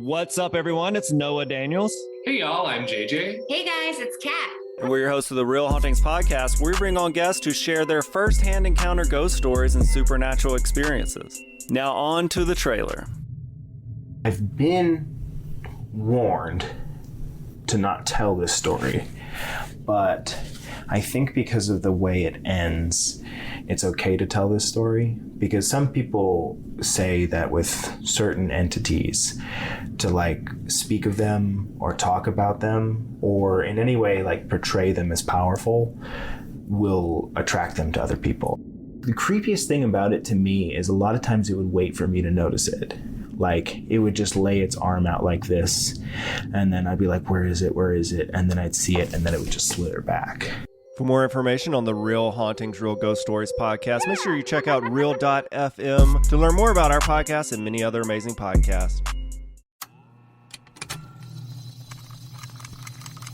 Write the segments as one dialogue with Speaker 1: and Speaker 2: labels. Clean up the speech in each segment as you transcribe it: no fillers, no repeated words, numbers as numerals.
Speaker 1: What's up, everyone? It's Noah Daniels.
Speaker 2: Hey, y'all, I'm JJ.
Speaker 3: Hey, guys, it's Kat.
Speaker 1: And we're your hosts of the Real Hauntings podcast, where we bring on guests to share their first-hand encounter ghost stories and supernatural experiences. Now on to the trailer.
Speaker 4: I've been warned to not tell this story, but I think because of the way it ends, it's okay to tell this story, because some people say that with certain entities, to speak of them or talk about them or in any way portray them as powerful will attract them to other people. The creepiest thing about it to me is a lot of times it would wait for me to notice it. It would just lay its arm out like this, and then I'd be like, where is it? Where is it? And then I'd see it, and then it would just slither back.
Speaker 1: For more information on the Real Hauntings, Real Ghost Stories podcast, make sure you check out real.fm to learn more about our podcast and many other amazing podcasts.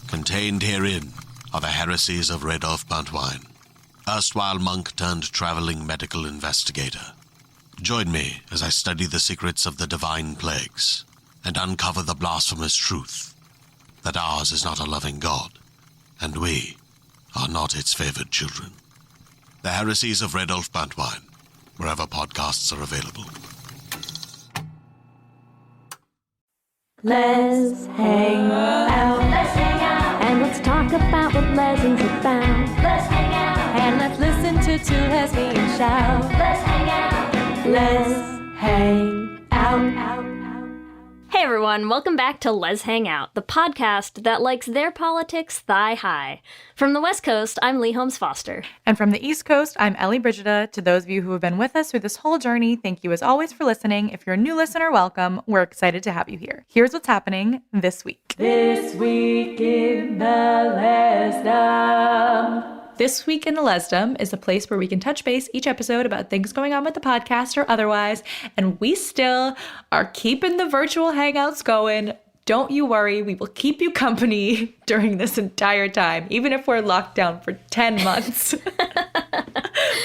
Speaker 5: Contained herein are the heresies of Radolf Buntwine, erstwhile monk turned traveling medical investigator. Join me as I study the secrets of the divine plagues and uncover the blasphemous truth that ours is not a loving God, and we are not its favored children. The heresies of Radolf Buntwine, wherever podcasts are available.
Speaker 6: Let's hang out.
Speaker 3: Let's hang out.
Speaker 6: And let's talk about what lessons about.
Speaker 3: Let's hang out.
Speaker 6: And let's listen to two lesbians shout.
Speaker 3: Let's hang out.
Speaker 6: Let's hang out.
Speaker 7: Hey everyone, welcome back to Let's Hang Out, the podcast that likes their politics thigh high. From the West Coast, I'm Lee Holmes Foster.
Speaker 8: And from the East Coast, I'm Ellie Brigida. To those of you who have been with us through this whole journey, thank you as always for listening. If you're a new listener, welcome. We're excited to have you here. Here's what's happening this week. This week in the Lesdom. This Week in the Lesdom is a place where we can touch base each episode about things going on with the podcast or otherwise, and we still are keeping the virtual hangouts going. Don't you worry, we will keep you company during this entire time, even if we're locked down for 10 months.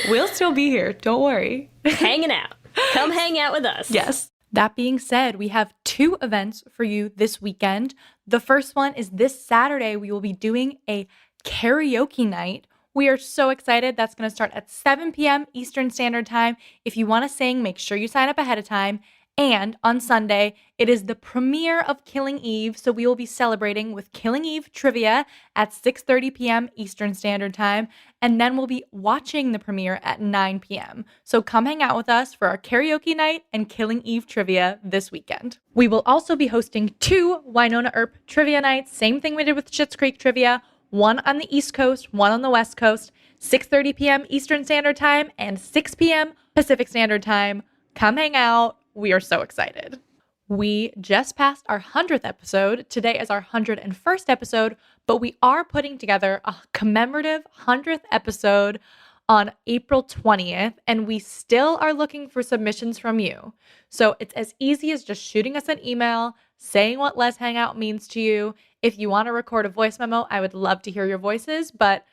Speaker 8: We'll still be here, don't worry.
Speaker 7: Hanging out. Come hang out with us.
Speaker 8: Yes. That being said, we have two events for you this weekend. The first one is this Saturday. We will be doing a karaoke night. We are so excited. That's going to start at 7 p.m. Eastern Standard Time. If you want to sing, make sure you sign up ahead of time. And on Sunday, it is the premiere of Killing Eve, so we will be celebrating with Killing Eve trivia at 6:30 p.m. Eastern Standard Time, and then we'll be watching the premiere at 9 p.m. So come hang out with us for our karaoke night and Killing Eve trivia this weekend. We will also be hosting two Winona Earp trivia nights, same thing we did with Schitt's Creek trivia, one on the East Coast, one on the West Coast, 6:30 p.m. Eastern Standard Time and 6 p.m. Pacific Standard Time. Come hang out. We are so excited. We just passed our 100th episode. Today is our 101st episode, but we are putting together a commemorative 100th episode on April 20th, and we still are looking for submissions from you. So it's as easy as just shooting us an email, saying what Let's Hang Out means to you. If you want to record a voice memo, I would love to hear your voices, but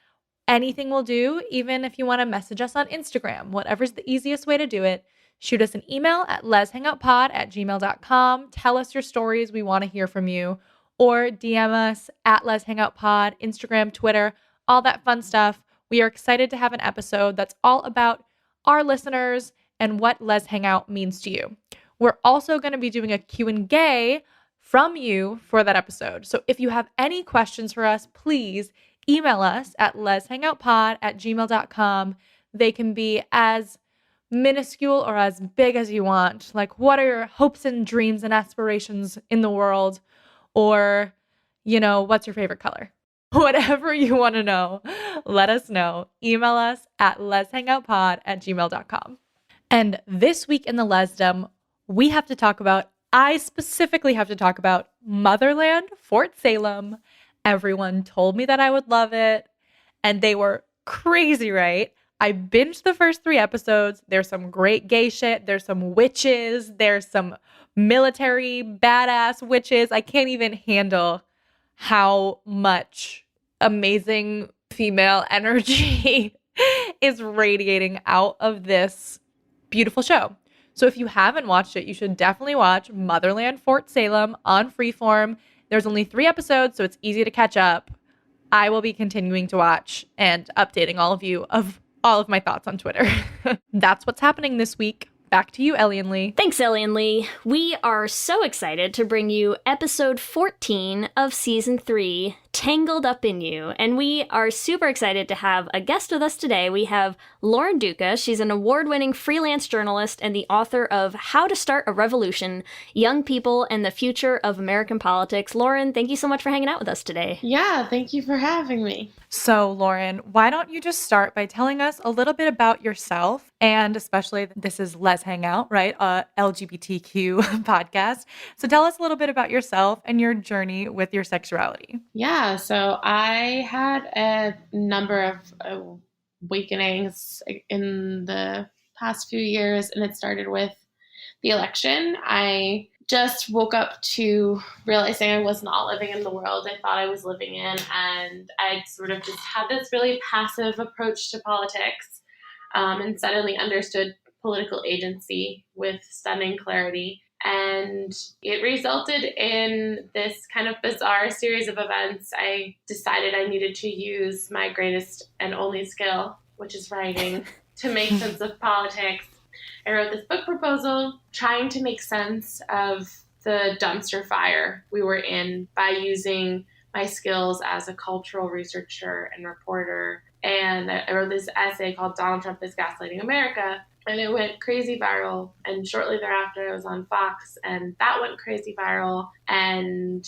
Speaker 8: anything will do, even if you want to message us on Instagram. Whatever's the easiest way to do it. Shoot us an email at letshangoutpod@gmail.com. Tell us your stories. We want to hear from you. Or DM us at letshangoutpod, Instagram, Twitter, all that fun stuff. We are excited to have an episode that's all about our listeners and what Let's Hang Out means to you. We're also going to be doing a Q&A from you for that episode. So if you have any questions for us, please email us at letshangoutpod@gmail.com. They can be as minuscule or as big as you want. Like, what are your hopes and dreams and aspirations in the world? Or, what's your favorite color? Whatever you want to know, let us know. Email us at letshangoutpod@gmail.com. And this week in the Lesdom, I specifically have to talk about Motherland, Fort Salem. Everyone told me that I would love it, and they were crazy right. I binged the first 3 episodes. There's some great gay shit. There's some witches. There's some military badass witches. I can't even handle how much amazing female energy is radiating out of this beautiful show. So if you haven't watched it, you should definitely watch Motherland Fort Salem on Freeform. There's only 3 episodes, so it's easy to catch up. I will be continuing to watch and updating all of you of all of my thoughts on Twitter. That's what's happening this week. Back to you, Ellie and Lee.
Speaker 7: Thanks, Ellie and Lee. We are so excited to bring you episode 14 of season 3, Tangled Up In You. And we are super excited to have a guest with us today. We have Lauren Duca. She's an award-winning freelance journalist and the author of How to Start a Revolution, Young People and the Future of American Politics. Lauren, thank you so much for hanging out with us today.
Speaker 9: Yeah, thank you for having me.
Speaker 8: So, Lauren, why don't you just start by telling us a little bit about yourself, and especially this is Let's Hang Out, right? A LGBTQ podcast. So tell us a little bit about yourself and your journey with your sexuality.
Speaker 9: Yeah, so I had a number of awakenings in the past few years, and it started with the election. I just woke up to realizing I was not living in the world I thought I was living in, and I sort of just had this really passive approach to politics, and suddenly understood political agency with stunning clarity. And it resulted in this kind of bizarre series of events. I decided I needed to use my greatest and only skill, which is writing, to make sense of politics. I wrote this book proposal trying to make sense of the dumpster fire we were in by using my skills as a cultural researcher and reporter. And I wrote this essay called Donald Trump is Gaslighting America. And it went crazy viral. And shortly thereafter, I was on Fox, and that went crazy viral. And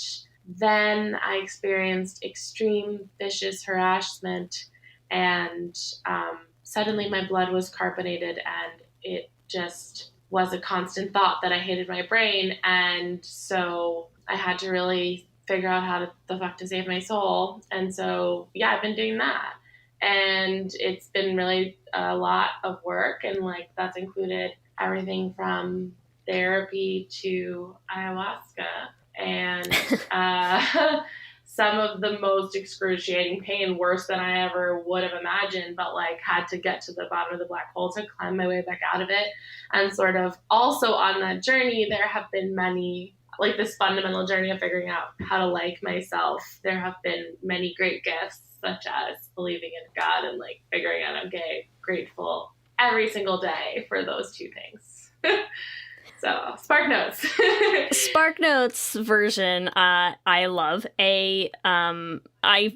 Speaker 9: then I experienced extreme vicious harassment. And suddenly my blood was carbonated, and it just was a constant thought that I hated my brain. And so I had to really figure out how the fuck to save my soul. And so, yeah, I've been doing that. And it's been really a lot of work, and like that's included everything from therapy to ayahuasca and some of the most excruciating pain, worse than I ever would have imagined, but like had to get to the bottom of the black hole to climb my way back out of it. And sort of also on that journey, there have been many, like this fundamental journey of figuring out how to like myself. There have been many great gifts, such as believing in God and like figuring out I'm gay, grateful every single day for those two things. So, Spark Notes.
Speaker 7: Spark Notes version, I love. I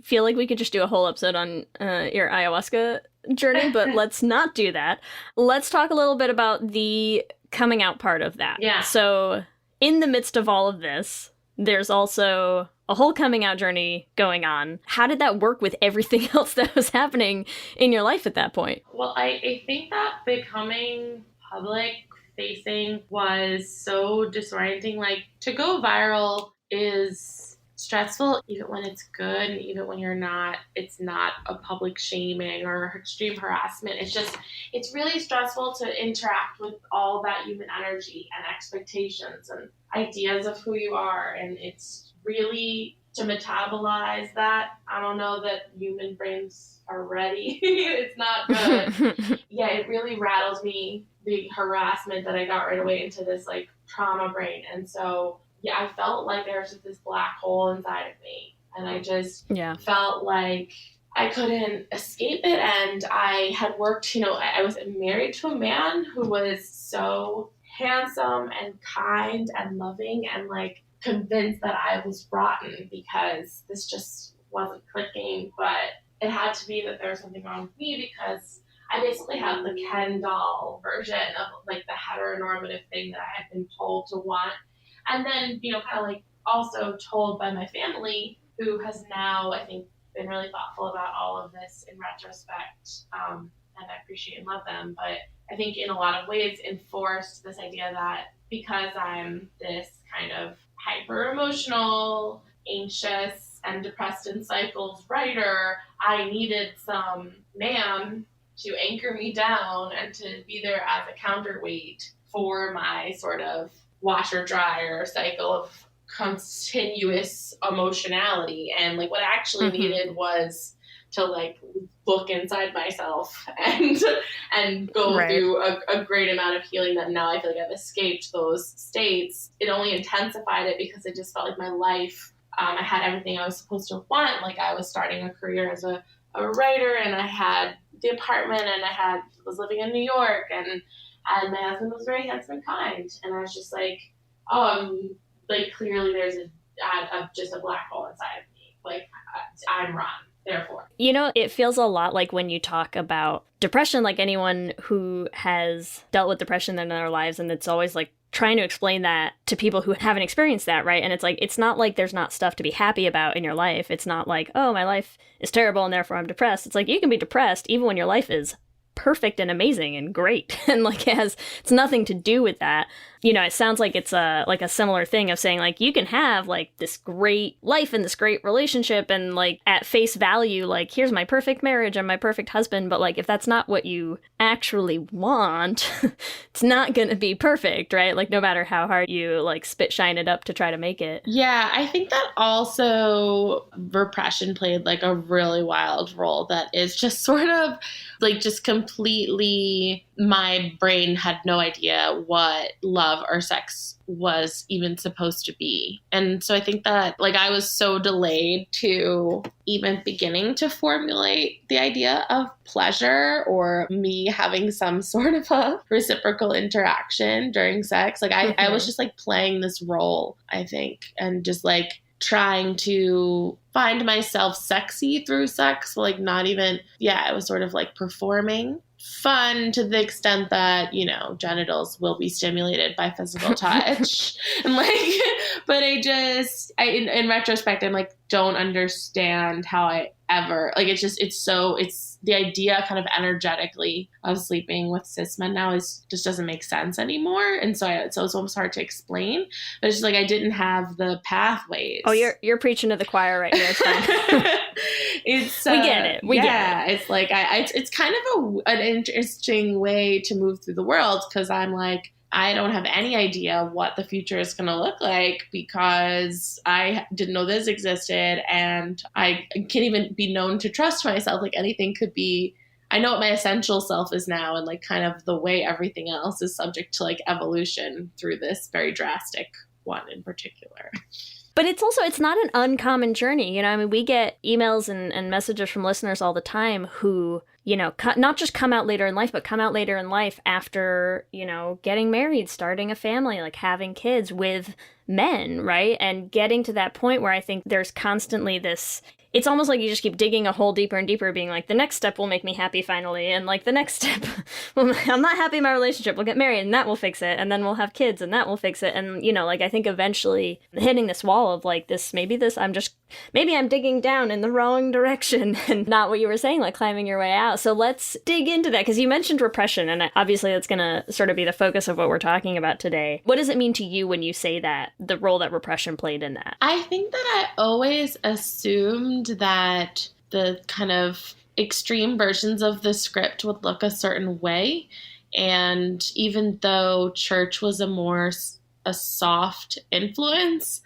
Speaker 7: feel like we could just do a whole episode on your ayahuasca journey, but let's not do that. Let's talk a little bit about the coming out part of that.
Speaker 9: Yeah.
Speaker 7: So, in the midst of all of this, there's also a whole coming out journey going on. How did that work with everything else that was happening in your life at that point?
Speaker 9: Well, I think that becoming public facing was so disorienting. Like, to go viral is stressful, even when it's good, and even when you're not, it's not a public shaming or extreme harassment. It's really stressful to interact with all that human energy and expectations and ideas of who you are. And it's really to metabolize that. I don't know that human brains are ready. It's not good. Yeah, it really rattled me, the harassment that I got right away into this like trauma brain. And so, yeah, I felt like there was just this black hole inside of me. And I just felt like I couldn't escape it. And I had worked, I was married to a man who was so handsome and kind and loving and like convinced that I was rotten because this just wasn't clicking. But it had to be that there was something wrong with me, because I basically had the Ken doll version of like the heteronormative thing that I had been told to want. And then, kind of like also told by my family, who has now, I think, been really thoughtful about all of this in retrospect. And I appreciate and love them. But I think in a lot of ways enforced this idea that because I'm this kind of hyper emotional, anxious, and depressed in cycles writer, I needed some man to anchor me down and to be there as a counterweight for my sort of washer dryer cycle of continuous emotionality. And like what I actually needed was to like look inside myself and go
Speaker 7: Right.
Speaker 9: through a great amount of healing that now I feel like I've escaped those states. It only intensified it because it just felt like my life, I had everything I was supposed to want. Like I was starting a career as a writer, and I had the apartment, and was living in New York, and my husband was very handsome and kind. And I was just like, like clearly there's just a black hole inside of me. Like I'm wrong. Therefore,
Speaker 7: You know, it feels a lot like when you talk about depression, like anyone who has dealt with depression in their lives, and it's always like trying to explain that to people who haven't experienced that, right? And it's like, it's not like there's not stuff to be happy about in your life. It's not like, oh, my life is terrible and therefore I'm depressed. It's like, you can be depressed even when your life is perfect and amazing and great. And like it's nothing to do with that. You know, it sounds like it's a similar thing of saying like you can have like this great life and this great relationship and like at face value, like here's my perfect marriage and my perfect husband. But like if that's not what you actually want, it's not going to be perfect, right? Like no matter how hard you like spit shine it up to try to make it.
Speaker 9: yeah, I think that also repression played like a really wild role that is just sort of like just completely, my brain had no idea what love or sex was even supposed to be. And so I think that like I was so delayed to even beginning to formulate the idea of pleasure or me having some sort of a reciprocal interaction during sex. Like I was just like playing this role, I think, and just like trying to find myself sexy through sex, but like not even, it was sort of like performing. Fun to the extent that, you know, genitals will be stimulated by physical touch. And like, but in retrospect, I'm like, don't understand how I ever, like, it's the idea kind of energetically of sleeping with cis men now just doesn't make sense anymore. And so it's almost hard to explain, but it's just like, I didn't have the pathways.
Speaker 7: Oh, you're preaching to the choir right here. It's fine. We get it. We get it.
Speaker 9: It's like, it's kind of an interesting way to move through the world. 'Cause I'm like, I don't have any idea what the future is going to look like because I didn't know this existed, and I can't even be known to trust myself. Like anything could be, I know what my essential self is now, and like kind of the way everything else is subject to like evolution through this very drastic one in particular.
Speaker 7: But it's not an uncommon journey. You know, I mean, we get emails and messages from listeners all the time who, you know, not just come out later in life, but come out later in life after, you know, getting married, starting a family, like having kids with men, right? And getting to that point where I think there's constantly this, it's almost like you just keep digging a hole deeper and deeper, being like, the next step will make me happy finally. And like the next step, well, I'm not happy in my relationship. We'll get married and that will fix it. And then we'll have kids and that will fix it. And, you know, like I think eventually hitting this wall of like maybe I'm digging down in the wrong direction and not what you were saying, like climbing your way out. So let's dig into that, because you mentioned repression, and obviously that's going to sort of be the focus of what we're talking about today. What does it mean to you when you say that, the role that repression played in that?
Speaker 9: I think that I always assumed that the kind of extreme versions of the script would look a certain way. And even though church was a soft influence,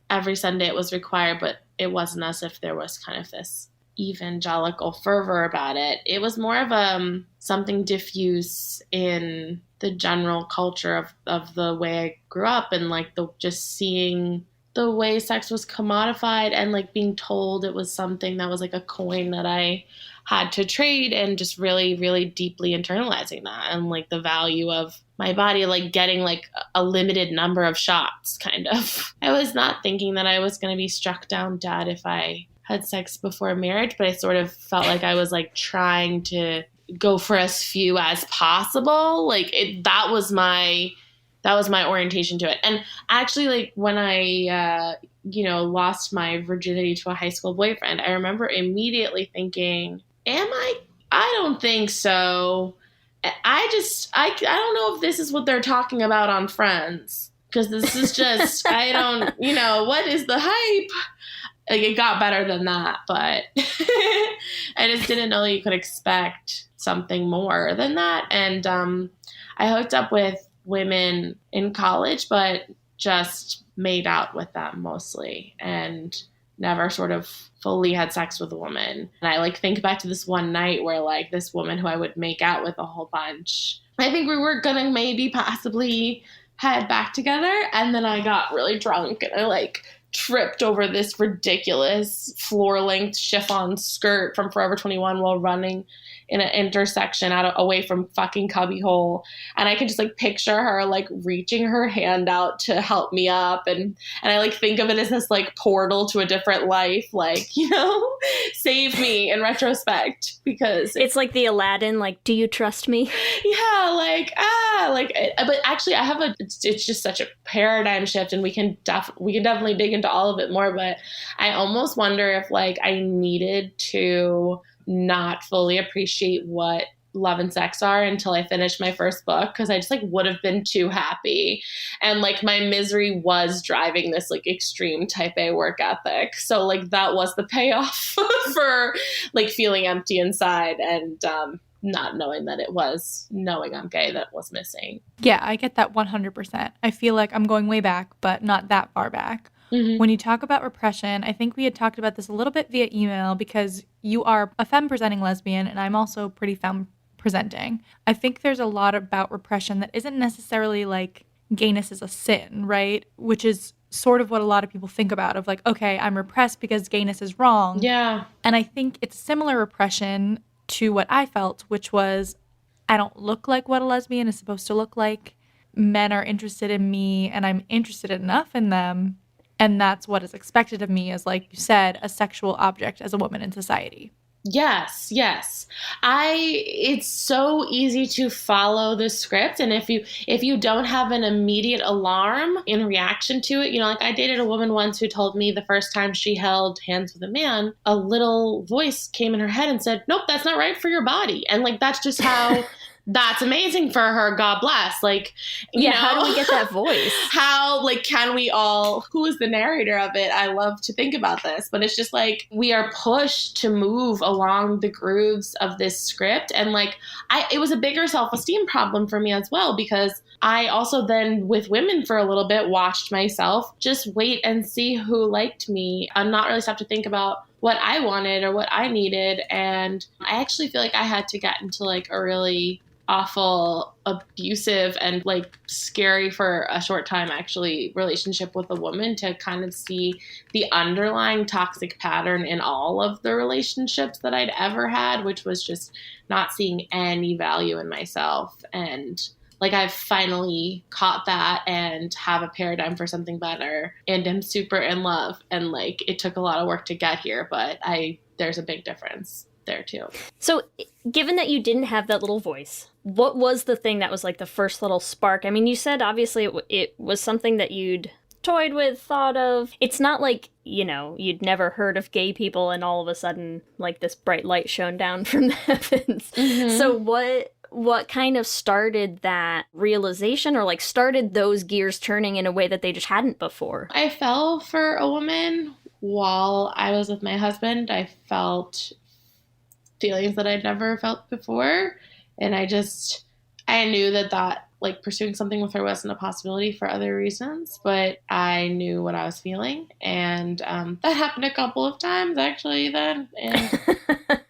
Speaker 9: every Sunday it was required, but it wasn't as if there was kind of this evangelical fervor about it. It was more of something diffuse in the general culture of the way I grew up, and like just seeing the way sex was commodified and like being told it was something that was like a coin that I had to trade, and just really, really deeply internalizing that and like the value of my body, like getting like a limited number of shots kind of. I was not thinking that I was going to be struck down dead if I had sex before marriage, but I sort of felt like I was like trying to go for as few as possible. Like that was my orientation to it. And actually, like when I, lost my virginity to a high school boyfriend, I remember immediately thinking, I don't think so. I don't know if this is what they're talking about on Friends, because this is just, I don't, what is the hype? Like it got better than that, but I just didn't know that you could expect something more than that. And I hooked up with women in college, but just made out with them mostly. And never sort of fully had sex with a woman. And I like think back to this one night where like this woman who I would make out with a whole bunch, I think we were gonna maybe possibly head back together. And then I got really drunk and I like tripped over this ridiculous floor-length chiffon skirt from Forever 21 while running in an intersection away from fucking Cubbyhole. And I could just like picture her like reaching her hand out to help me up. And I like think of it as this like portal to a different life, like, you know, save me in retrospect, because
Speaker 7: It's like the Aladdin, like, do you trust me?
Speaker 9: yeah, but actually I have it's just such a paradigm shift, and we can definitely dig into all of it more, but I almost wonder if like I needed to not fully appreciate what love and sex are until I finished my first book, because I just like would have been too happy, and like my misery was driving this like extreme type A work ethic. So like that was the payoff for like feeling empty inside and not knowing that it was knowing I'm gay that was missing.
Speaker 8: Yeah, I get that 100%. I feel like I'm going way back, but not that far back. Mm-hmm. When you talk about repression, I think we had talked about this a little bit via email, because you are a femme-presenting lesbian and I'm also pretty femme-presenting. I think there's a lot about repression that isn't necessarily like gayness is a sin, right? Which is sort of what a lot of people think about, of like, okay, I'm repressed because gayness is wrong.
Speaker 9: Yeah.
Speaker 8: And I think it's similar repression to what I felt, which was I don't look like what a lesbian is supposed to look like. Men are interested in me and I'm interested enough in them. And that's what is expected of me as, like you said, a sexual object as a woman in society.
Speaker 9: Yes. It's so easy to follow the script. And if you don't have an immediate alarm in reaction to it, you know, like I dated a woman once who told me the first time she held hands with a man, a little voice came in her head and said, nope, that's not right for your body. And like, that's just how that's amazing for her. God bless. Like, you know,
Speaker 7: how do we get that voice?
Speaker 9: How, like, can we all, who is the narrator of it? I love to think about this, but it's just like, we are pushed to move along the grooves of this script. And like, it was a bigger self-esteem problem for me as well, because I also then with women for a little bit watched myself just wait and see who liked me and not really stop to think about what I wanted or what I needed. And I actually feel like I had to get into like a really awful, abusive, and like scary for a short time actually relationship with a woman to kind of see the underlying toxic pattern in all of the relationships that I'd ever had, which was just not seeing any value in myself. And like I've finally caught that and have a paradigm for something better and am super in love. And like it took a lot of work to get here, but there's a big difference there too.
Speaker 7: So given that you didn't have that little voice, what was the thing that was like the first little spark? I mean, you said obviously it was something that you'd toyed with, thought of. It's not like, you know, you'd never heard of gay people and all of a sudden like this bright light shone down from the heavens. Mm-hmm. So what kind of started that realization, or like started those gears turning in a way that they just hadn't before?
Speaker 9: I fell for a woman while I was with my husband. I felt feelings that I'd never felt before. And I knew that like pursuing something with her wasn't a possibility for other reasons, but I knew what I was feeling. And that happened a couple of times actually then. And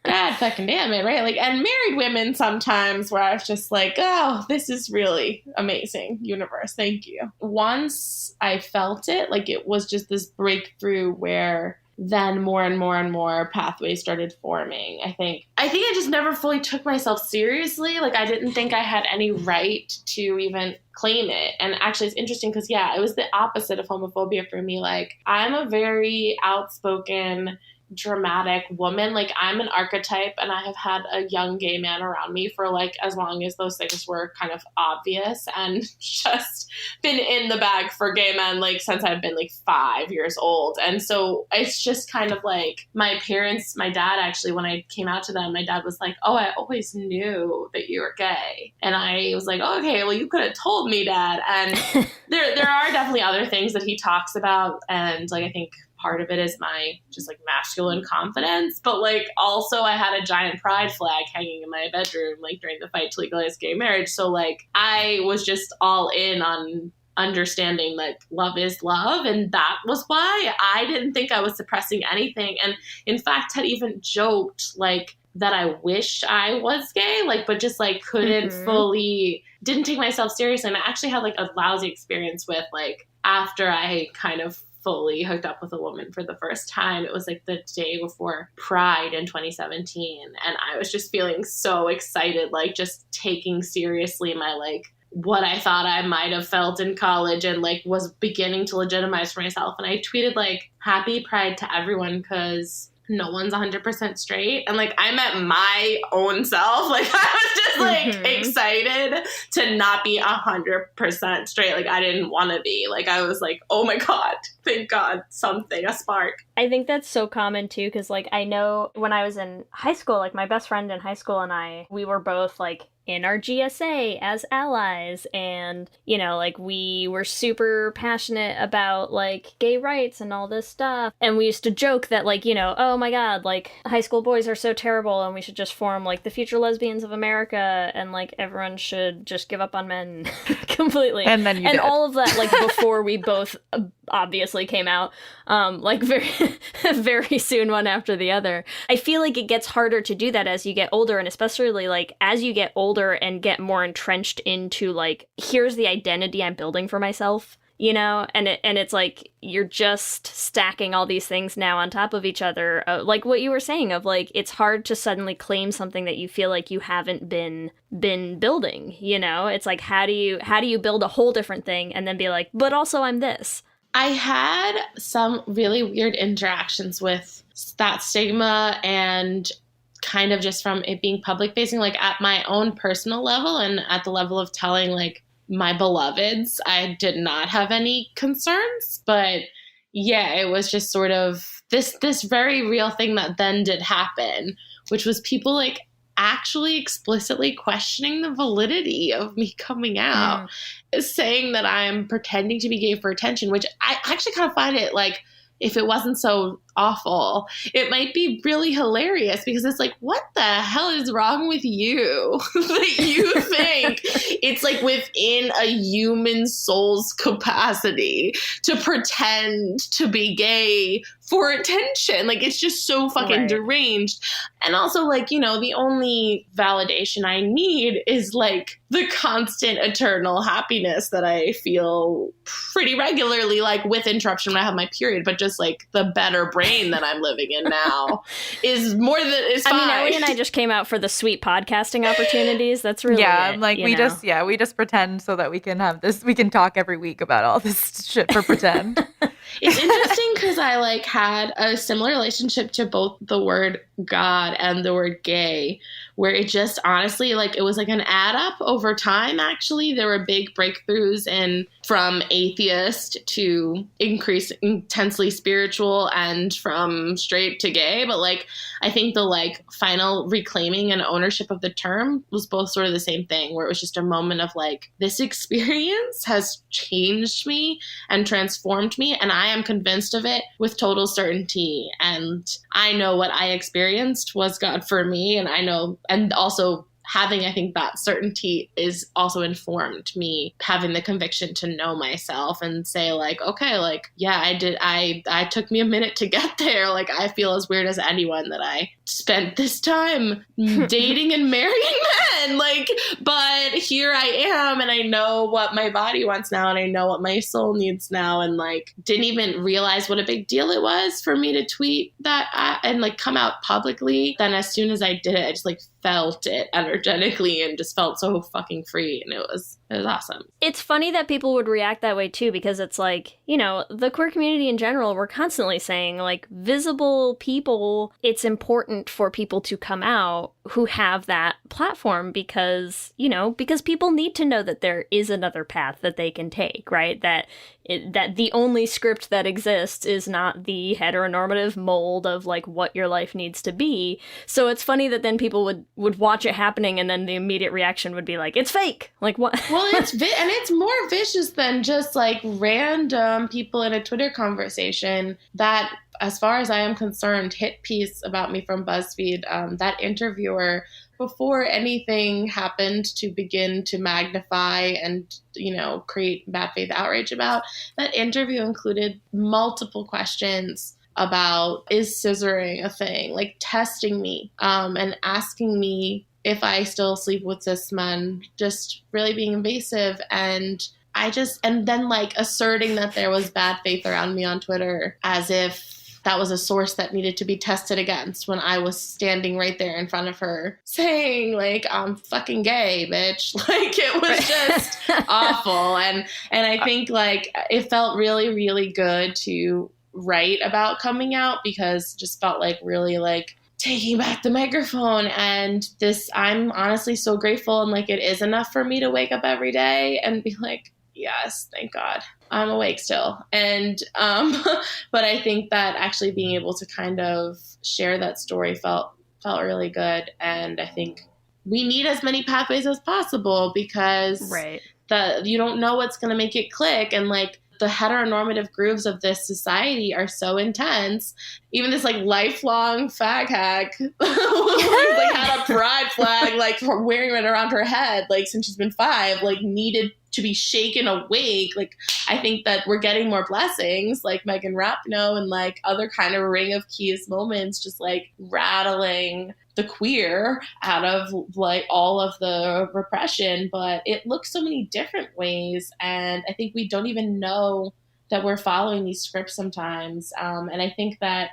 Speaker 9: God fucking damn it, right? Like, and married women sometimes where I was just like, oh, this is really amazing, universe. Thank you. Once I felt it, like it was just this breakthrough where then more and more and more pathways started forming. I think I just never fully took myself seriously. Like I didn't think I had any right to even claim it. And actually it's interesting because yeah, it was the opposite of homophobia for me. Like I'm a very outspoken, dramatic woman. Like I'm an archetype, and I have had a young gay man around me for like as long as those things were kind of obvious, and just been in the bag for gay men like since I've been like 5 years old. And so it's just kind of like my dad actually, when I came out to them, my dad was like, oh, I always knew that you were gay. And I was like, oh, okay, well, you could have told me, Dad. And there are definitely other things that he talks about, and like I think part of it is my just like masculine confidence, but like also I had a giant pride flag hanging in my bedroom like during the fight to legalize gay marriage. So like I was just all in on understanding like love is love. And that was why I didn't think I was suppressing anything. And in fact, had even joked like that I wish I was gay, like, but just like couldn't fully, didn't take myself seriously. And I actually had like a lousy experience with like, after I kind of fully hooked up with a woman for the first time, it was like the day before Pride in 2017. And I was just feeling so excited, like just taking seriously my like, what I thought I might have felt in college, and like was beginning to legitimize for myself. And I tweeted like, happy Pride to everyone, because no one's 100% straight. And like, I met my own self. Like, I was just like excited to not be 100% straight. Like, I didn't want to be. Like, I was like, oh my God, thank God, something, a spark.
Speaker 7: I think that's so common too, because like, I know when I was in high school, like my best friend in high school and we were both like in our GSA as allies, and you know, like we were super passionate about like gay rights and all this stuff, and we used to joke that like, you know, oh my God, like high school boys are so terrible and we should just form like the future lesbians of America, and like everyone should just give up on men completely.
Speaker 8: And then you did.
Speaker 7: All of that like before we both obviously came out like very very soon, one after the other. I feel like it gets harder to do that as you get older, and especially like as you get older and get more entrenched into like, here's the identity I'm building for myself, you know, and it's like you're just stacking all these things now on top of each other, like what you were saying of like, it's hard to suddenly claim something that you feel like you haven't been building, you know. It's like, how do you build a whole different thing and then be like, but also I'm this.
Speaker 9: I had some really weird interactions with that stigma, and kind of just from it being public facing, like at my own personal level and at the level of telling like my beloveds, I did not have any concerns. But yeah, it was just sort of this very real thing that then did happen, which was people like actually explicitly questioning the validity of me coming out, saying that I'm pretending to be gay for attention, which I actually kind of find it like, if it wasn't so awful, it might be really hilarious, because it's like, what the hell is wrong with you that you think it's like within a human soul's capacity to pretend to be gay for attention? Like, it's just so fucking deranged. And also, like, you know, the only validation I need is like the constant eternal happiness that I feel pretty regularly, like with interruption when I have my period, but just like the better brain that I'm living in now is more than is fine.
Speaker 7: I mean, Ellie and I just came out for the sweet podcasting opportunities. That's really
Speaker 8: yeah.
Speaker 7: it,
Speaker 8: Like we just pretend so that we can have this. We can talk every week about all this shit for pretend.
Speaker 9: It's interesting because I like had a similar relationship to both the word God and the word gay, where it just honestly, like, it was like an add up over time. Actually, there were big breakthroughs in from atheist to intensely spiritual, and from straight to gay. But like, I think the like final reclaiming and ownership of the term was both sort of the same thing, where it was just a moment of like, this experience has changed me and transformed me, and I am convinced of it with total certainty. And I know what I experienced was God for me, and I know, and also having, I think, that certainty is also informed me having the conviction to know myself and say like, okay, like, yeah, I took me a minute to get there. Like, I feel as weird as anyone that I spent this time dating and marrying men, like, but here I am, and I know what my body wants now, and I know what my soul needs now, and like, didn't even realize what a big deal it was for me to tweet that and like come out publicly. Then as soon as I did it, I just like felt it energetically and just felt so fucking free, and it was awesome.
Speaker 7: It's funny that people would react that way too, because it's like, you know, the queer community in general, we're constantly saying like, visible people, it's important for people to come out who have that platform, because, you know, because people need to know that there is another path that they can take, right? That the only script that exists is not the heteronormative mold of like what your life needs to be. So it's funny that then people would watch it happening, and then the immediate reaction would be like, it's fake. Like, what?
Speaker 9: Well, it's more vicious than just like random people in a Twitter conversation. That, as far as I am concerned, hit piece about me from BuzzFeed, that interviewer before anything happened to begin to magnify and, create bad faith outrage about, that interview included multiple questions about, is scissoring a thing, like testing me, and asking me if I still sleep with cis men, just really being invasive. And then like asserting that there was bad faith around me on Twitter as if that was a source that needed to be tested against, when I was standing right there in front of her saying like, I'm fucking gay, bitch. Like, it was just awful. And I think like it felt really, really good to write about coming out, because it just felt like really like taking back the microphone. And I'm honestly so grateful. And like, it is enough for me to wake up every day and be like, yes, thank God I'm awake still. And, but I think that actually being able to kind of share that story felt really good. And I think we need as many pathways as possible, because you don't know what's going to make it click. And like, the heteronormative grooves of this society are so intense. Even this like lifelong fag hag like had a pride flag, like wearing it around her head, like since she's been 5, like needed to be shaken awake. Like, I think that we're getting more blessings, like Megan Rapinoe and like other kind of Ring of Keys moments, just like rattling the queer out of like all of the repression. But it looks so many different ways, and I think we don't even know that we're following these scripts sometimes. And I think that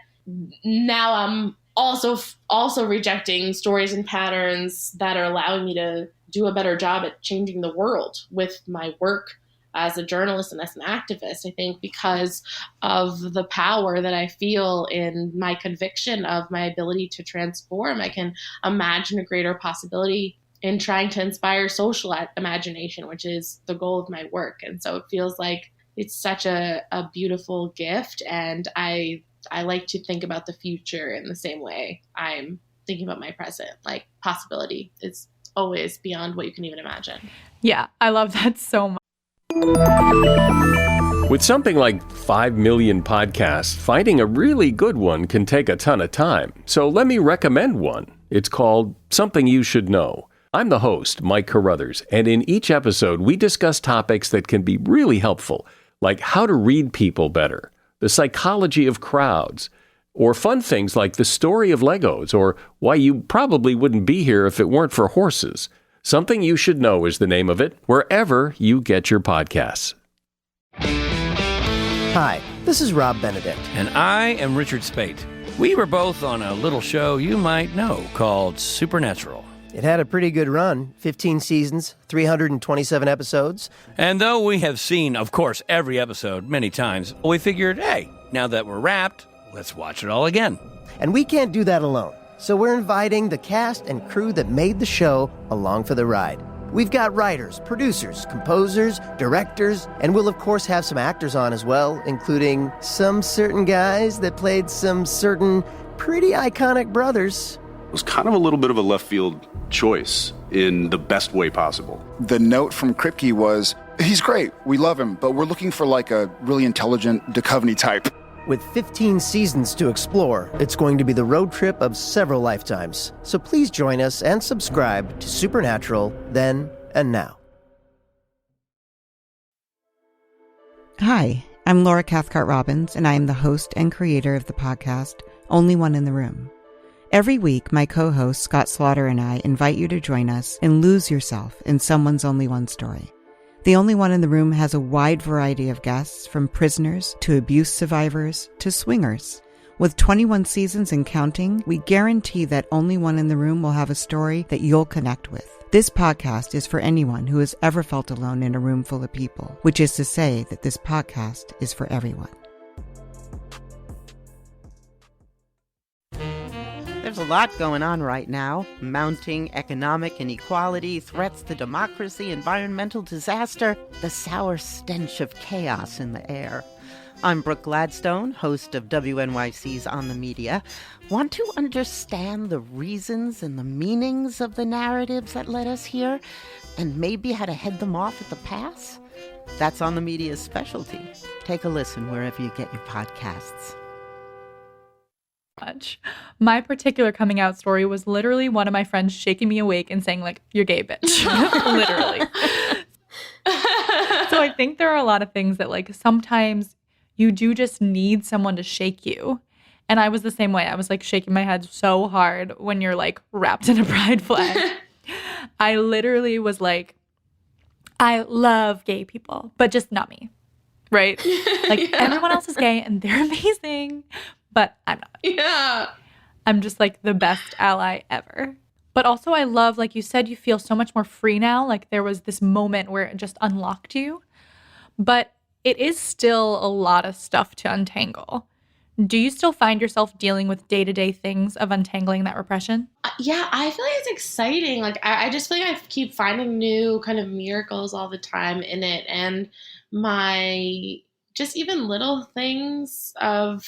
Speaker 9: now I'm also rejecting stories and patterns that are allowing me to do a better job at changing the world with my work as a journalist and as an activist. I think because of the power that I feel in my conviction of my ability to transform, I can imagine a greater possibility in trying to inspire social imagination, which is the goal of my work. And so it feels like it's such a beautiful gift. And I like to think about the future in the same way I'm thinking about my present. Like, possibility is always beyond what you can even imagine.
Speaker 8: Yeah, I love that so much.
Speaker 1: With something like 5 million podcasts, finding a really good one can take a ton of time. So let me recommend one. It's called Something You Should Know. I'm the host, Mike Carruthers, and in each episode, we discuss topics that can be really helpful, like how to read people better, the psychology of crowds, or fun things like the story of Legos, or why you probably wouldn't be here if it weren't for horses. Something You Should Know is the name of it, wherever you get your podcasts.
Speaker 10: Hi, this is Rob Benedict.
Speaker 11: And I am Richard Spate. We were both on a little show you might know called Supernatural.
Speaker 10: It had a pretty good run, 15 seasons, 327 episodes.
Speaker 11: And though we have seen, of course, every episode many times, we figured, hey, now that we're wrapped, let's watch it all again.
Speaker 10: And we can't do that alone. So we're inviting the cast and crew that made the show along for the ride. We've got writers, producers, composers, directors, and we'll of course have some actors on as well, including some certain guys that played some certain pretty iconic brothers.
Speaker 12: It was kind of a little bit of a left field choice in the best way possible.
Speaker 13: The note from Kripke was, he's great, we love him, but we're looking for like a really intelligent Duchovny type.
Speaker 10: With 15 seasons to explore, it's going to be the road trip of several lifetimes. So please join us and subscribe to Supernatural Then and Now.
Speaker 14: Hi, I'm Laura Cathcart-Robbins, and I am the host and creator of the podcast, Only One in the Room. Every week, my co-host Scott Slaughter and I invite you to join us and lose yourself in someone's only one story. The Only One in the Room has a wide variety of guests, from prisoners to abuse survivors to swingers. With 21 seasons and counting, we guarantee that Only One in the Room will have a story that you'll connect with. This podcast is for anyone who has ever felt alone in a room full of people, which is to say that this podcast is for everyone.
Speaker 15: There's a lot going on right now. Mounting economic inequality, threats to democracy, environmental disaster, the sour stench of chaos in the air. I'm Brooke Gladstone, host of WNYC's On the Media. Want to understand the reasons and the meanings of the narratives that led us here, and maybe how to head them off at the pass? That's On the Media's specialty. Take a listen wherever you get your podcasts.
Speaker 8: much. My particular coming out story was literally one of my friends shaking me awake and saying, like, you're gay, bitch. Literally. So I think there are a lot of things that, like, sometimes you do just need someone to shake you. And I was the same way. I was, like, shaking my head so hard when you're, like, wrapped in a pride flag. I literally was like, I love gay people, but just not me. Right? Like, everyone else is gay and they're amazing, but I'm not.
Speaker 9: Yeah.
Speaker 8: I'm just, like, the best ally ever. But also I love, like you said, you feel so much more free now. Like, there was this moment where it just unlocked you. But it is still a lot of stuff to untangle. Do you still find yourself dealing with day-to-day things of untangling that repression?
Speaker 9: Yeah, I feel like it's exciting. Like, I just feel like I keep finding new kind of miracles all the time in it. And my just even little things of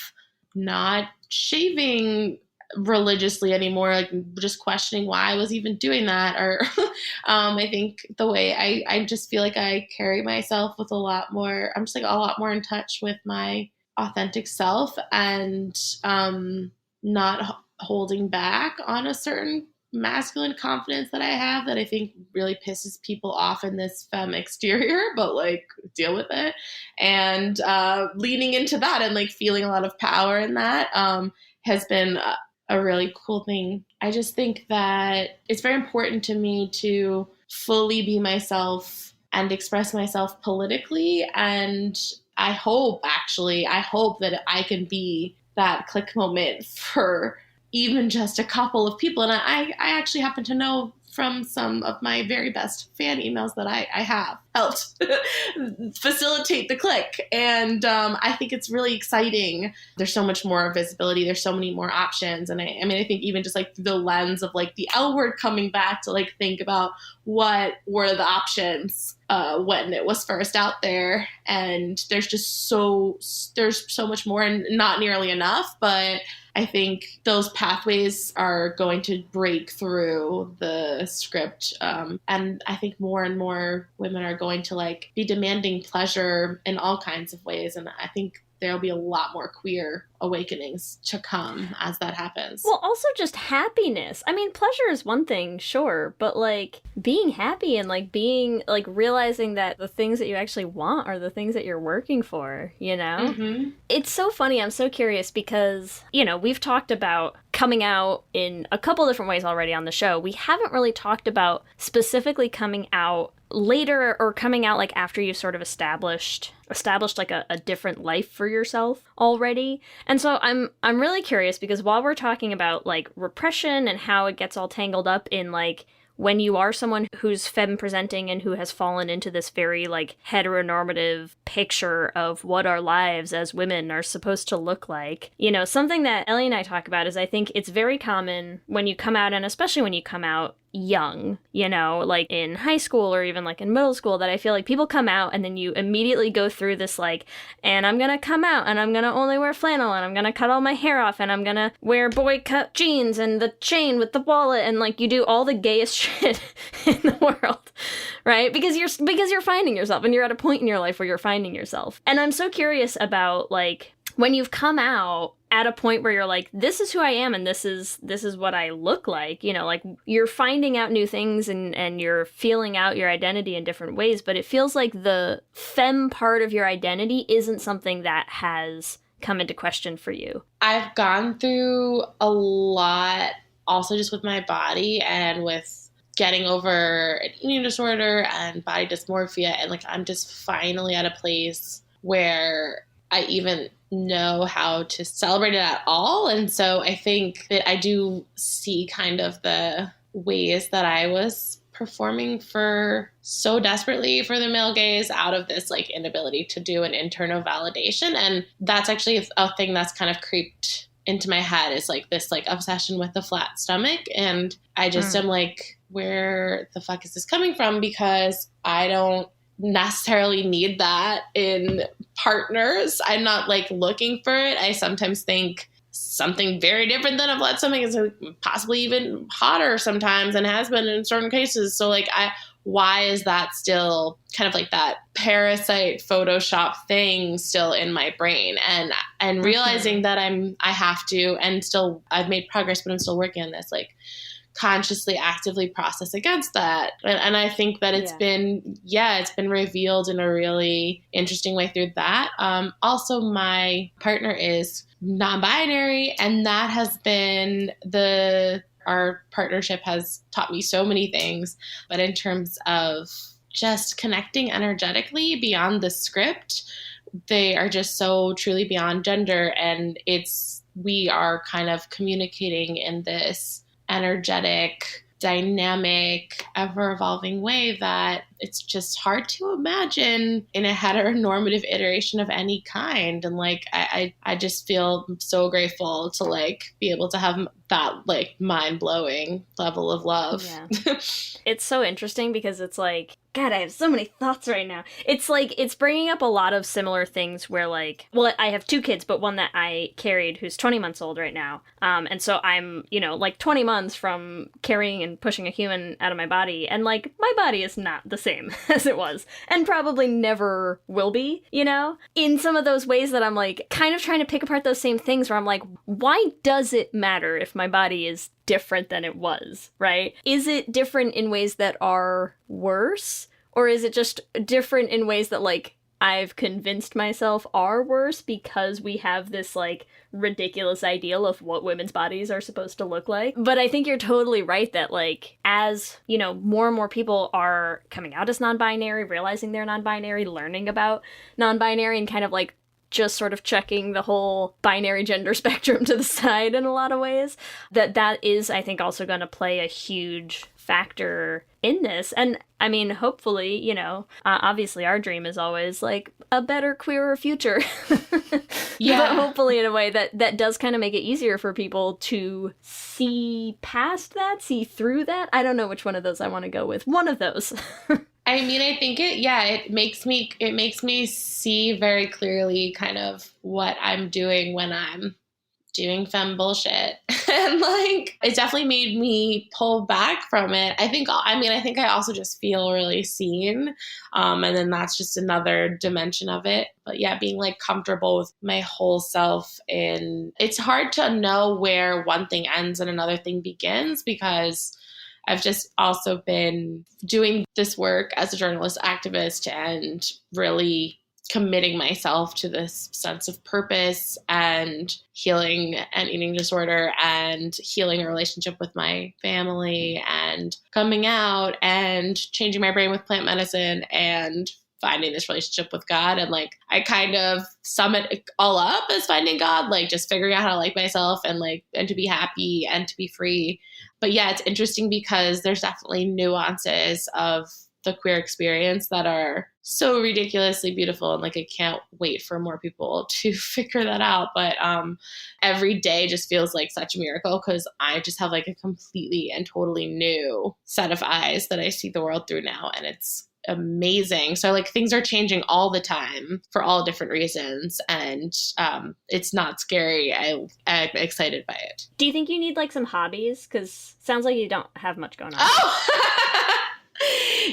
Speaker 9: not shaving religiously anymore, like just questioning why I was even doing that. Or I think the way I just feel like I carry myself with a lot more, I'm just like a lot more in touch with my authentic self and not holding back on a certain masculine confidence that I have that I think really pisses people off in this femme exterior, but like deal with it. And leaning into that and like feeling a lot of power in that has been a really cool thing. I just think that it's very important to me to fully be myself and express myself politically. And I hope that I can be that click moment for even just a couple of people. And I actually happen to know from some of my very best fan emails that I have helped facilitate the click. And I think it's really exciting. There's so much more visibility. There's so many more options. And I think even just like through the lens of like the L word coming back to like think about what were the options when it was first out there. And there's so much more and not nearly enough, but I think those pathways are going to break through the script. And I think more and more women are going to like be demanding pleasure in all kinds of ways. And I think there'll be a lot more queer awakenings to come as that happens.
Speaker 7: Well, also just happiness. I mean, pleasure is one thing, sure, but like being happy and like being like realizing that the things that you actually want are the things that you're working for, you know?
Speaker 9: Mm-hmm.
Speaker 7: It's so funny. I'm so curious because, you know, we've talked about coming out in a couple different ways already on the show. We haven't really talked about specifically coming out later or coming out like after you sort of established like a different life for yourself already. And so I'm really curious because while we're talking about like repression and how it gets all tangled up in like when you are someone who's femme presenting and who has fallen into this very like heteronormative picture of what our lives as women are supposed to look like, you know, something that Ellie and I talk about is I think it's very common when you come out, and especially when you come out young, you know, like in high school or even like in middle school, that I feel like people come out and then you immediately go through this like, and I'm gonna come out and I'm gonna only wear flannel and I'm gonna cut all my hair off and I'm gonna wear boy cut jeans and the chain with the wallet, and like you do all the gayest shit in the world, right? Because you're finding yourself and you're at a point in your life where you're finding yourself. And I'm so curious about like when you've come out at a point where you're like, this is who I am and this is what I look like, you know, like you're finding out new things and you're feeling out your identity in different ways, but it feels like the femme part of your identity isn't something that has come into question for you.
Speaker 9: I've gone through a lot also just with my body and with getting over an eating disorder and body dysmorphia. And like, I'm just finally at a place where I even know how to celebrate it at all. And so I think that I do see kind of the ways that I was performing for so desperately for the male gaze out of this like inability to do an internal validation. And that's actually a thing that's kind of creeped into my head, is like this like obsession with the flat stomach. And I just am like, where the fuck is this coming from? Because I don't necessarily need that in partners. I'm not like looking for it. I sometimes think something very different than a flat stomach is possibly even hotter sometimes and has been in certain cases. So like why is that still kind of like that parasite Photoshop thing still in my brain? And realizing that I have to, and still I've made progress, but I'm still working on this, like consciously, actively process against that. And I think that it's been revealed in a really interesting way through that. Also, my partner is non-binary, and that has been our partnership has taught me so many things, but in terms of just connecting energetically beyond the script, they are just so truly beyond gender. And we are kind of communicating in this energetic, dynamic, ever-evolving way that it's just hard to imagine in a heteronormative iteration of any kind. And like I just feel so grateful to like be able to have that like mind-blowing level of love.
Speaker 7: Yeah. It's so interesting because it's like, God, I have so many thoughts right now. It's like, it's bringing up a lot of similar things where like, well, I have two kids, but one that I carried who's 20 months old right now. And so I'm, like 20 months from carrying and pushing a human out of my body. And like, my body is not the same as it was and probably never will be, in some of those ways that I'm like kind of trying to pick apart those same things where I'm like, why does it matter if my body is different than it was, right? Is it different in ways that are worse? Or is it just different in ways that, like, I've convinced myself are worse because we have this, like, ridiculous ideal of what women's bodies are supposed to look like? But I think you're totally right that, like, as, more and more people are coming out as non-binary, realizing they're non-binary, learning about non-binary, and kind of, like, just sort of checking the whole binary gender spectrum to the side in a lot of ways, that is, I think, also going to play a huge factor in this. And I mean, hopefully, obviously our dream is always like a better, queerer future. Yeah. But hopefully in a way that does kind of make it easier for people to see past that, see through that. I don't know which one of those I want to go with. One of those.
Speaker 9: I mean, I think it makes me see very clearly kind of what I'm doing when I'm doing femme bullshit. And like, it definitely made me pull back from it. I think I also just feel really seen. And then that's just another dimension of it. But yeah, being like comfortable with my whole self, and it's hard to know where one thing ends and another thing begins, because I've just also been doing this work as a journalist activist and really committing myself to this sense of purpose and healing an eating disorder and healing a relationship with my family and coming out and changing my brain with plant medicine and finding this relationship with God. And like, I kind of sum it all up as finding God, like just figuring out how to like myself and to be happy and to be free. But yeah, it's interesting because there's definitely nuances of the queer experience that are so ridiculously beautiful. And like, I can't wait for more people to figure that out. But every day just feels like such a miracle because I just have like a completely and totally new set of eyes that I see the world through now. And it's amazing. So like, things are changing all the time for all different reasons. And it's not scary. I'm excited by it.
Speaker 7: Do you think you need like some hobbies? Because sounds like you don't have much going on.
Speaker 9: Oh!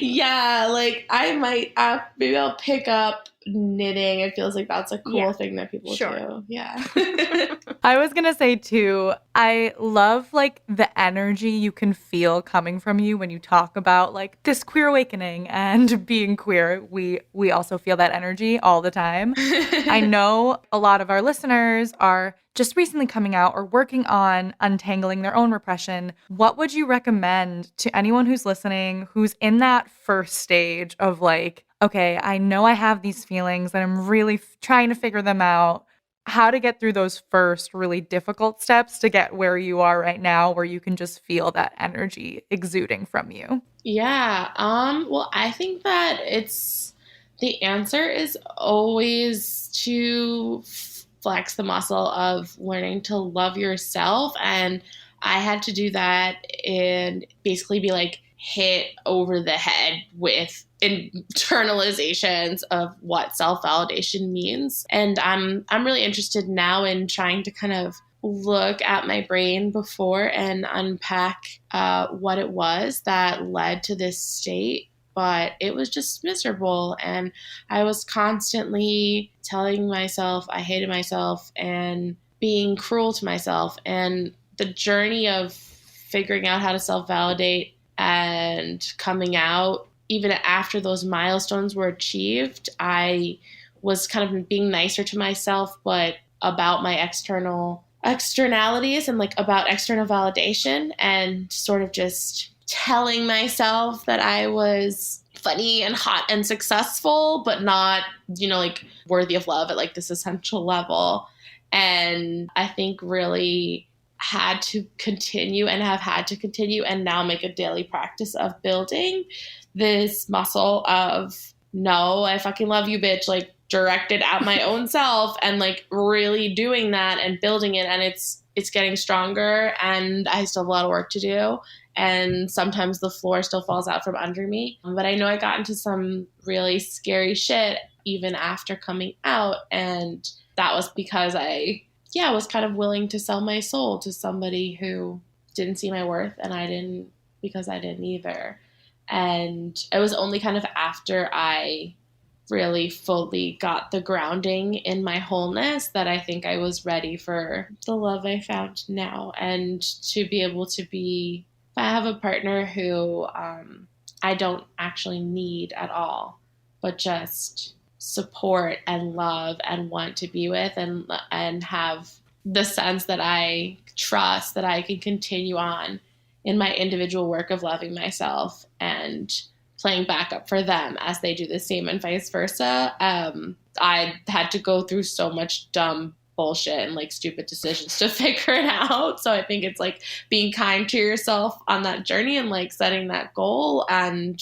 Speaker 9: Yeah, like I might, maybe I'll pick up knitting. It feels like that's a cool thing that people do. Yeah.
Speaker 8: I was gonna say too, I love like the energy you can feel coming from you when you talk about like this queer awakening and being queer. We also feel that energy all the time. I know a lot of our listeners are just recently coming out or working on untangling their own repression. What would you recommend to anyone who's listening, who's in that first stage of like, okay, I know I have these feelings and I'm really trying to figure them out, how to get through those first really difficult steps to get where you are right now, where you can just feel that energy exuding from you?
Speaker 9: Yeah. Well, I think that the answer is always to flex the muscle of learning to love yourself. And I had to do that and basically be like hit over the head with internalizations of what self-validation means. And I'm really interested now in trying to kind of look at my brain before and unpack what it was that led to this state. but it was just miserable. And I was constantly telling myself I hated myself and being cruel to myself. And the journey of figuring out how to self-validate and coming out, even after those milestones were achieved, I was kind of being nicer to myself, but about my externalities and like about external validation, and sort of just telling myself that I was funny and hot and successful, but not, like worthy of love at like this essential level. And I think really had to continue and have had to continue and now make a daily practice of building this muscle of, no, I fucking love you, bitch, like directed at my own self, and like really doing that and building it. And it's getting stronger, and I still have a lot of work to do. And sometimes the floor still falls out from under me. But I know I got into some really scary shit even after coming out. And that was because I was kind of willing to sell my soul to somebody who didn't see my worth, and I didn't, because I didn't either. And it was only kind of after I really fully got the grounding in my wholeness that I think I was ready for the love I found now, and to be able to be, if I have a partner who I don't actually need at all, but just support and love and want to be with, and have the sense that I trust that I can continue on in my individual work of loving myself and playing backup for them as they do the same, and vice versa. I had to go through so much dumb bullshit and like stupid decisions to figure it out. So I think it's like being kind to yourself on that journey and like setting that goal, and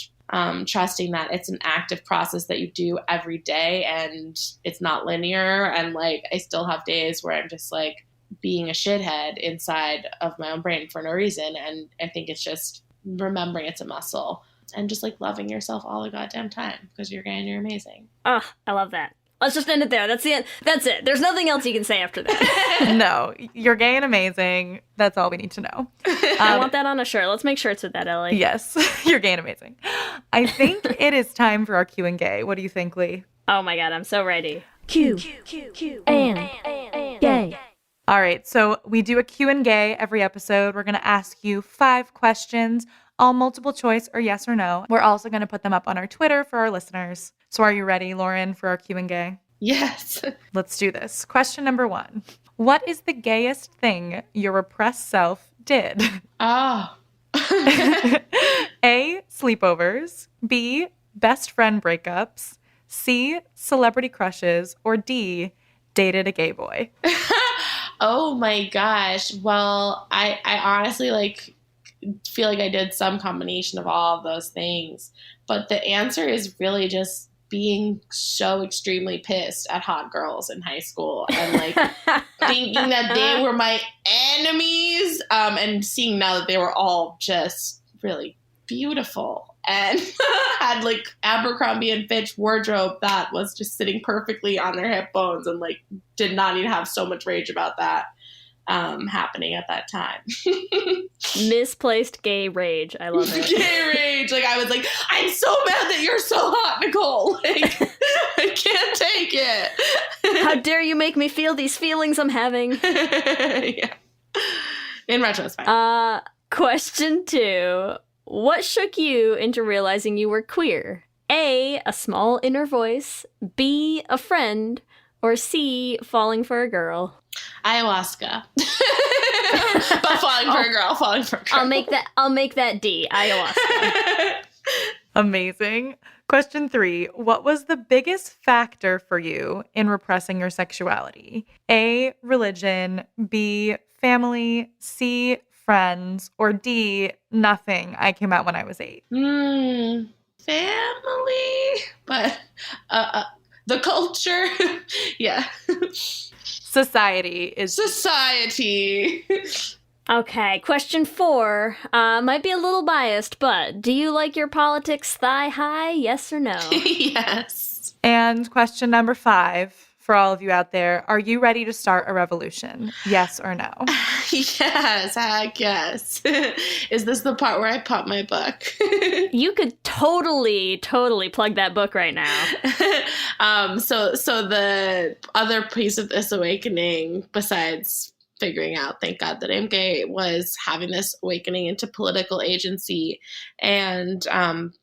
Speaker 9: trusting that it's an active process that you do every day, and it's not linear. And like, I still have days where I'm just like being a shithead inside of my own brain for no reason. And I think it's just remembering it's a muscle, and just like loving yourself all the goddamn time, because you're gay and you're amazing.
Speaker 7: Oh, I love that. Let's just end it there. That's the end. That's it. There's nothing else you can say after that.
Speaker 8: No, you're gay and amazing. That's all we need to know.
Speaker 7: I want that on a shirt. Let's make shirts with that, Ellie.
Speaker 8: Yes, you're gay and amazing. I think it is time for our Q and Gay. What do you think, Lee?
Speaker 7: Oh my God, I'm so ready.
Speaker 6: Q and Gay.
Speaker 8: All right, so we do a Q and Gay every episode. We're going to ask you 5 questions, all multiple choice or yes or no. We're also going to put them up on our Twitter for our listeners. So are you ready, Lauren, for our Q and Gay?
Speaker 9: Yes.
Speaker 8: Let's do this. Question number 1. What is the gayest thing your repressed self did?
Speaker 9: Oh.
Speaker 8: A, sleepovers. B, best friend breakups. C, celebrity crushes. Or D, dated a gay boy.
Speaker 9: Oh my gosh. Well, I honestly like feel like I did some combination of all of those things. But the answer is really just being so extremely pissed at hot girls in high school, and like thinking that they were my enemies, and seeing now that they were all just really beautiful and had like Abercrombie and Fitch wardrobe that was just sitting perfectly on their hip bones, and like did not need to have so much rage about that happening at that time.
Speaker 7: Misplaced gay rage. I love it.
Speaker 9: Gay rage. Like, I was like, I'm so mad that you're so hot, Nicole. Like, I can't take it.
Speaker 7: How dare you make me feel these feelings I'm having?
Speaker 9: Yeah. In retrospect.
Speaker 7: Question 2. What shook you into realizing you were queer? A, a small inner voice. B, a friend. Or C, falling for a girl.
Speaker 9: Ayahuasca. But falling for a girl, falling for a girl.
Speaker 7: I'll make that D, ayahuasca.
Speaker 8: Amazing. Question 3. What was the biggest factor for you in repressing your sexuality? A, religion. B, family. C, friends. Or D, nothing. I came out when I was 8.
Speaker 9: Family. But the culture. Yeah.
Speaker 8: Society.
Speaker 7: Okay, question 4. Might be a little biased, but do you like your politics thigh high? Yes or no?
Speaker 9: Yes.
Speaker 8: And question number 5. for all of you out there. Are you ready to start a revolution? Yes or no?
Speaker 9: Yes, heck yes. Is this the part where I pop my book?
Speaker 7: You could totally plug that book right now.
Speaker 9: So the other piece of this awakening, besides figuring out, thank God that I'm gay, was having this awakening into political agency. And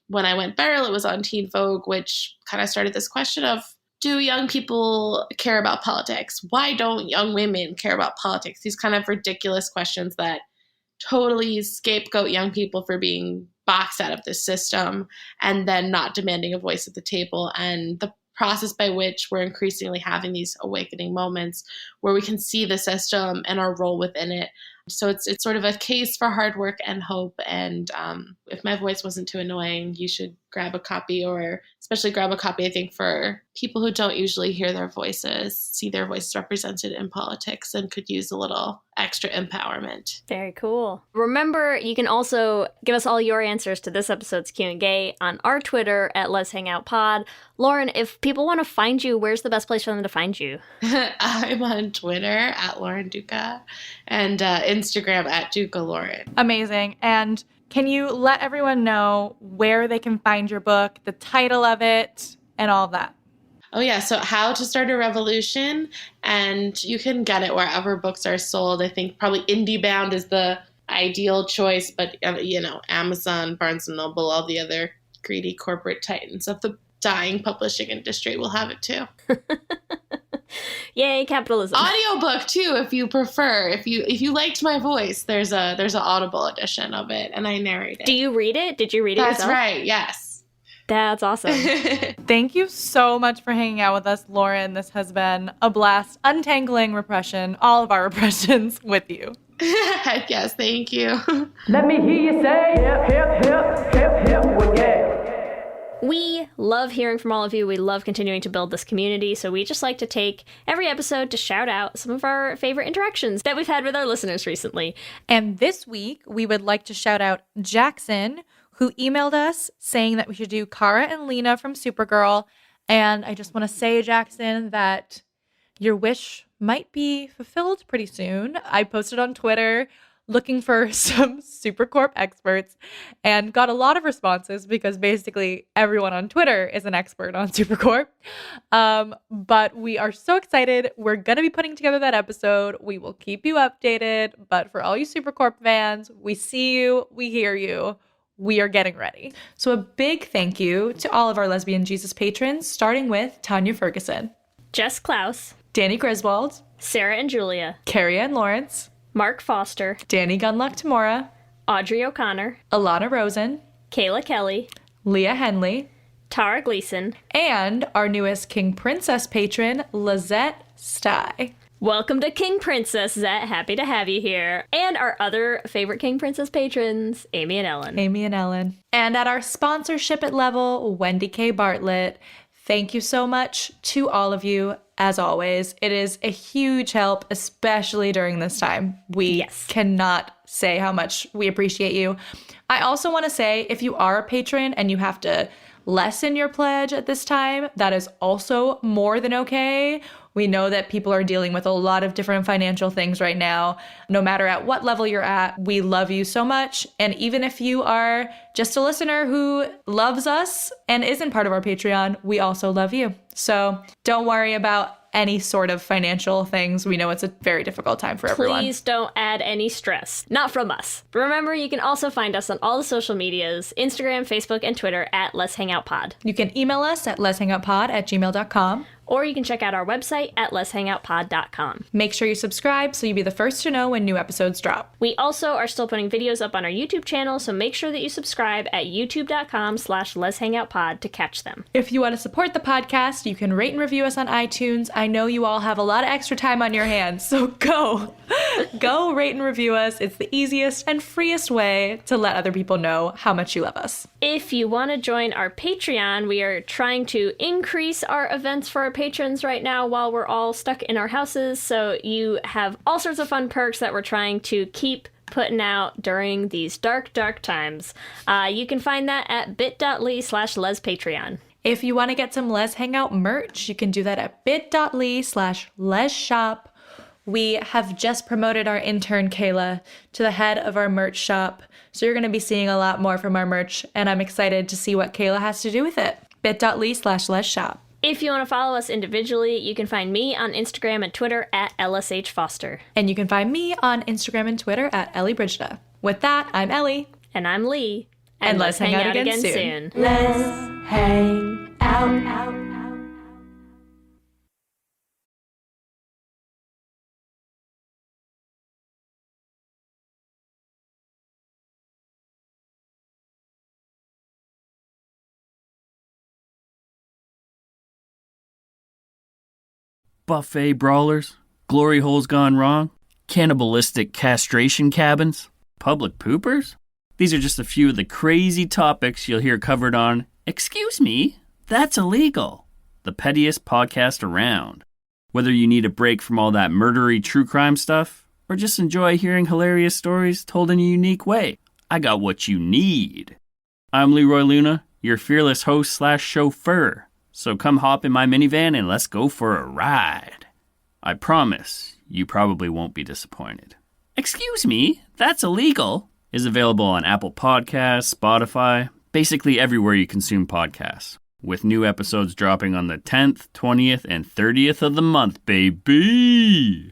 Speaker 9: when I went viral, it was on Teen Vogue, which kind of started this question of, do young people care about politics? Why don't young women care about politics? These kind of ridiculous questions that totally scapegoat young people for being boxed out of this system and then not demanding a voice at the table. And the process by which we're increasingly having these awakening moments where we can see the system and our role within it. So it's sort of a case for hard work and hope. And if my voice wasn't too annoying, you should grab a copy, or especially grab a copy, I think, for people who don't usually hear their voices, see their voices represented in politics, and could use a little extra empowerment.
Speaker 7: Very cool. Remember, you can also give us all your answers to this episode's Q&A on our Twitter at Let's Hang Out Pod. Lauren, if people want to find you, where's the best place for them to find you?
Speaker 9: I'm on Twitter at Lauren Duca and Instagram at Duca Lauren.
Speaker 8: Amazing. And can you let everyone know where they can find your book, the title of it, and all of that?
Speaker 9: Oh, yeah. So How to Start a Revolution. And you can get it wherever books are sold. I think probably IndieBound is the ideal choice. But, Amazon, Barnes & Noble, all the other greedy corporate titans of the dying publishing industry will have it too.
Speaker 7: Yay, capitalism.
Speaker 9: Audiobook too, if you prefer. If you liked my voice, there's an Audible edition of it, and I narrate it.
Speaker 7: Do you read it? Did you read it yourself?
Speaker 9: That's right, yes.
Speaker 7: That's awesome.
Speaker 8: Thank you so much for hanging out with us, Lauren. This has been a blast, untangling repression, all of our repressions with you.
Speaker 9: Yes, thank you.
Speaker 16: Let me hear you say hip, hip, hip, hip, hip, well, yeah.
Speaker 7: We love hearing from all of you. We love continuing to build this community. So we just like to take every episode to shout out some of our favorite interactions that we've had with our listeners recently.
Speaker 8: And this week, we would like to shout out Jackson, who emailed us saying that we should do Kara and Lena from Supergirl. And I just want to say, Jackson, that your wish might be fulfilled pretty soon. I posted on Twitter looking for some Supercorp experts and got a lot of responses because basically everyone on Twitter is an expert on Supercorp. But we are so excited. We're going to be putting together that episode. We will keep you updated. But for all you Supercorp fans, we see you, we hear you. We are getting ready. So a big thank you to all of our Lesbian Jesus patrons, starting with Tanya Ferguson,
Speaker 7: Jess Klaus,
Speaker 8: Danny Griswold,
Speaker 7: Sarah and Julia,
Speaker 8: Carrie Ann Lawrence,
Speaker 7: Mark Foster,
Speaker 8: Danny Gunluck Tamora,
Speaker 7: Audrey O'Connor,
Speaker 8: Alana Rosen,
Speaker 7: Kayla Kelly,
Speaker 8: Leah Henley,
Speaker 7: Tara Gleason,
Speaker 8: and our newest King Princess patron, Lizette Stye.
Speaker 7: Welcome to King Princess, Zette. Happy to have you here. And our other favorite King Princess patrons, Amy and Ellen.
Speaker 8: Amy and Ellen. And at our sponsorship at level, Wendy K. Bartlett. Thank you so much to all of you. As always, it is a huge help, especially during this time. We cannot say how much we appreciate you. I also want to say, if you are a patron and you have to lessen your pledge at this time, that is also more than okay. We know that people are dealing with a lot of different financial things right now. No matter at what level you're at, we love you so much. And even if you are just a listener who loves us and isn't part of our Patreon, we also love you. So don't worry about any sort of financial things. We know it's a very difficult time for everyone.
Speaker 7: Please don't add any stress. Not from us. Remember, you can also find us on all the social medias, Instagram, Facebook, and Twitter at Let's Hang Out Pod.
Speaker 8: You can email us at letshangoutpod@gmail.com.
Speaker 7: Or you can check out our website at letshangoutpod.com.
Speaker 8: Make sure you subscribe so you'll be the first to know when new episodes drop.
Speaker 7: We also are still putting videos up on our YouTube channel, so make sure that you subscribe at youtube.com/letshangoutpod to catch them.
Speaker 8: If you want to support the podcast, you can rate and review us on iTunes. I know you all have a lot of extra time on your hands, so go rate and review us. It's the easiest and freest way to let other people know how much you love us.
Speaker 7: If you want to join our Patreon, we are trying to increase our events for our patrons right now while we're all stuck in our houses, so you have all sorts of fun perks that we're trying to keep putting out during these dark, dark times. You can find that at bit.ly/lespatreon.
Speaker 8: If you want to get some Les Hangout merch, you can do that at bit.ly/lesshop. We have just promoted our intern, Kayla, to the head of our merch shop. So you're going to be seeing a lot more from our merch, and I'm excited to see what Kayla has to do with it. bit.ly/lesshop.
Speaker 7: If you want to follow us individually, you can find me on Instagram and Twitter at LSHFoster.
Speaker 8: And you can find me on Instagram and Twitter at Ellie Brigida. With that, I'm Ellie.
Speaker 7: And I'm Lee.
Speaker 8: And let's hang out again soon.
Speaker 6: Let's hang out.
Speaker 17: Buffet brawlers, glory holes gone wrong, cannibalistic castration cabins, public poopers? These are just a few of the crazy topics you'll hear covered on Excuse Me, That's Illegal, the pettiest podcast around. Whether you need a break from all that murdery true crime stuff, or just enjoy hearing hilarious stories told in a unique way, I got what you need. I'm Leroy Luna, your fearless host/chauffeur. So come hop in my minivan and let's go for a ride. I promise you probably won't be disappointed. Excuse Me, That's Illegal is available on Apple Podcasts, Spotify, basically everywhere you consume podcasts, with new episodes dropping on the 10th, 20th, and 30th of the month, baby!